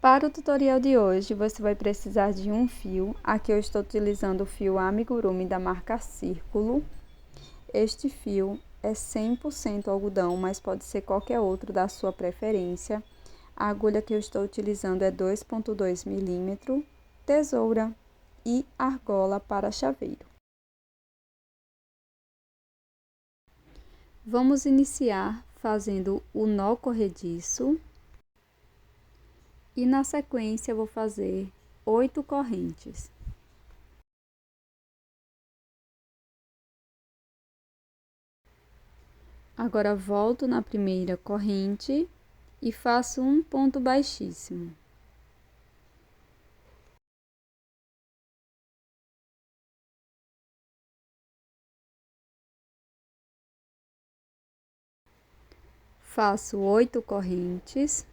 Para o tutorial de hoje, você vai precisar de um fio. Aqui eu estou utilizando o fio amigurumi da marca Círculo. Este fio é 100% algodão, mas pode ser qualquer outro da sua preferência. A agulha que eu estou utilizando é 2,2 milímetros, tesoura e argola para chaveiro. Vamos iniciar fazendo o nó corrediço. E na sequência eu vou fazer 8 correntes. Agora volto na primeira corrente e faço um ponto baixíssimo. Faço 8 correntes.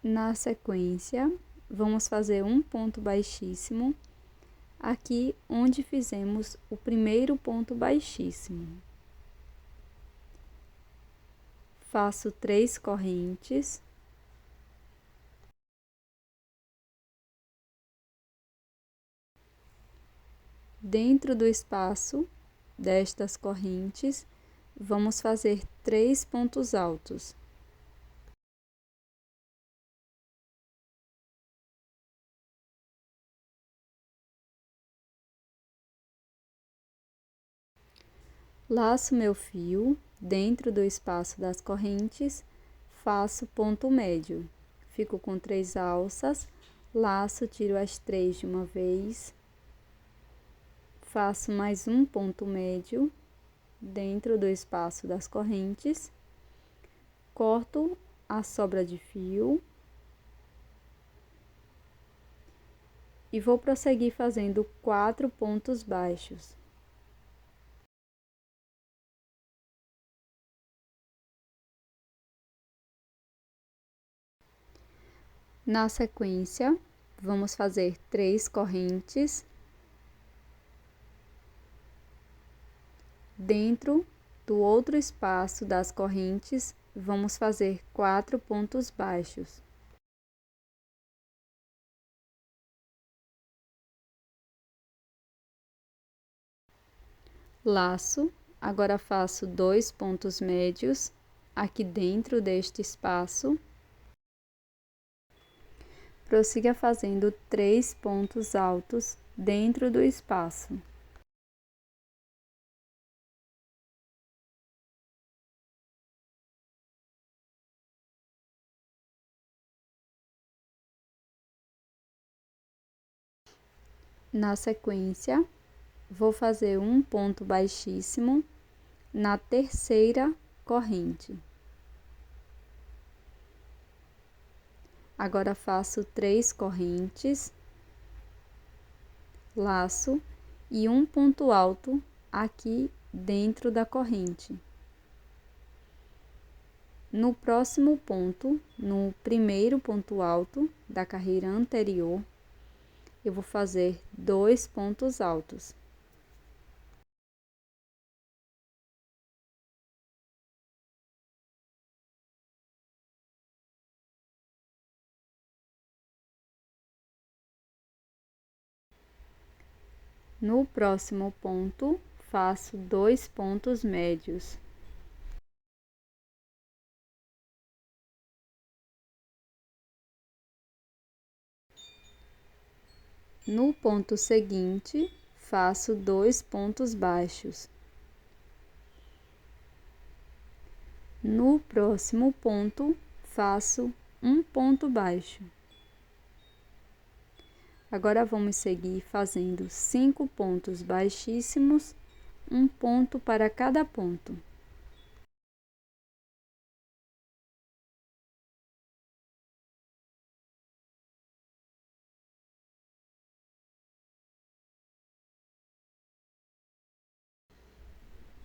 Na sequência, vamos fazer um ponto baixíssimo aqui onde fizemos o primeiro ponto baixíssimo. Faço 3 correntes. Dentro do espaço destas correntes, vamos fazer 3 pontos altos. Laço meu fio dentro do espaço das correntes, faço ponto médio. Fico com 3 alças, laço, tiro as 3 de uma vez. Faço mais um ponto médio dentro do espaço das correntes. Corto a sobra de fio. E vou prosseguir fazendo 4 pontos baixos. Na sequência, vamos fazer 3 correntes. Dentro do outro espaço das correntes, vamos fazer 4 pontos baixos. Laço, agora faço 2 pontos médios aqui dentro deste espaço. Prossiga fazendo 3 pontos altos dentro do espaço. Na sequência, vou fazer um ponto baixíssimo na terceira corrente. Agora faço 3 correntes, laço e um ponto alto aqui dentro da corrente. No próximo ponto, no primeiro ponto alto da carreira anterior, eu vou fazer 2 pontos altos. No próximo ponto, faço 2 pontos médios. No ponto seguinte, faço 2 pontos baixos. No próximo ponto, faço um ponto baixo. Agora vamos seguir fazendo 5 pontos baixíssimos, um ponto para cada ponto.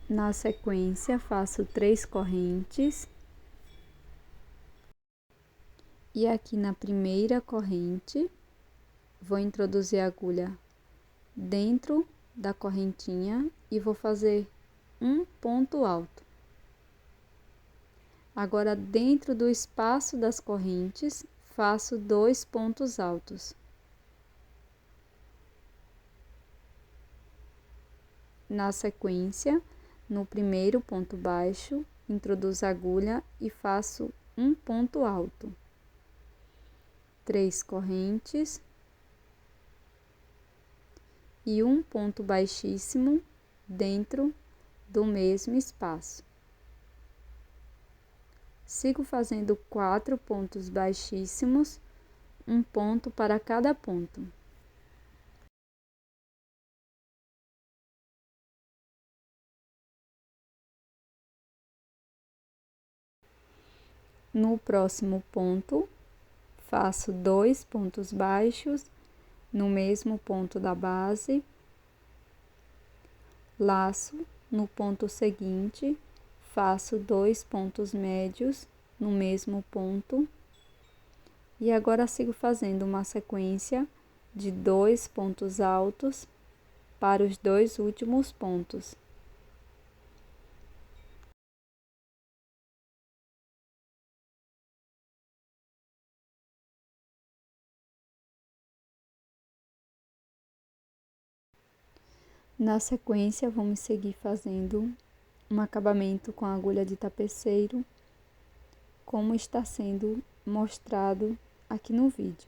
Na sequência, faço 3 correntes. E aqui na primeira corrente, Vou introduzir a agulha dentro da correntinha e vou fazer um ponto alto. Agora, dentro do espaço das correntes, faço 2 pontos altos. Na sequência, no primeiro ponto baixo, introduzo a agulha e faço um ponto alto. 3 correntes e um ponto baixíssimo dentro do mesmo espaço. Sigo fazendo 4 pontos baixíssimos, um ponto para cada ponto. No próximo ponto, faço 2 pontos baixos no mesmo ponto da base, laço no ponto seguinte, faço 2 pontos médios no mesmo ponto e agora sigo fazendo uma sequência de 2 pontos altos para os 2 últimos pontos. Na sequência, vamos seguir fazendo um acabamento com a agulha de tapeceiro, como está sendo mostrado aqui no vídeo.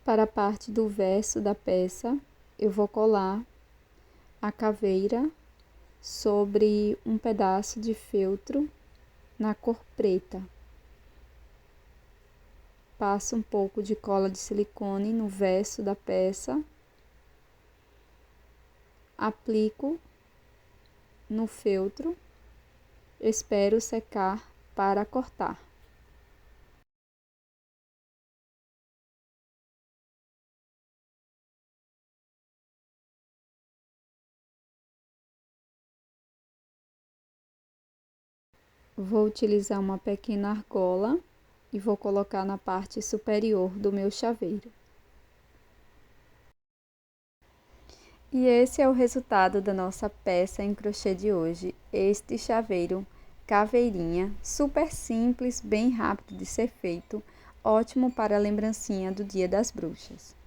Para a parte do verso da peça, eu vou colar a caveira sobre um pedaço de feltro na cor preta. Passo um pouco de cola de silicone no verso da peça, aplico no feltro, espero secar para cortar. Vou utilizar uma pequena argola e vou colocar na parte superior do meu chaveiro. E esse é o resultado da nossa peça em crochê de hoje. Este chaveiro caveirinha, super simples, bem rápido de ser feito, ótimo para a lembrancinha do Dia das Bruxas.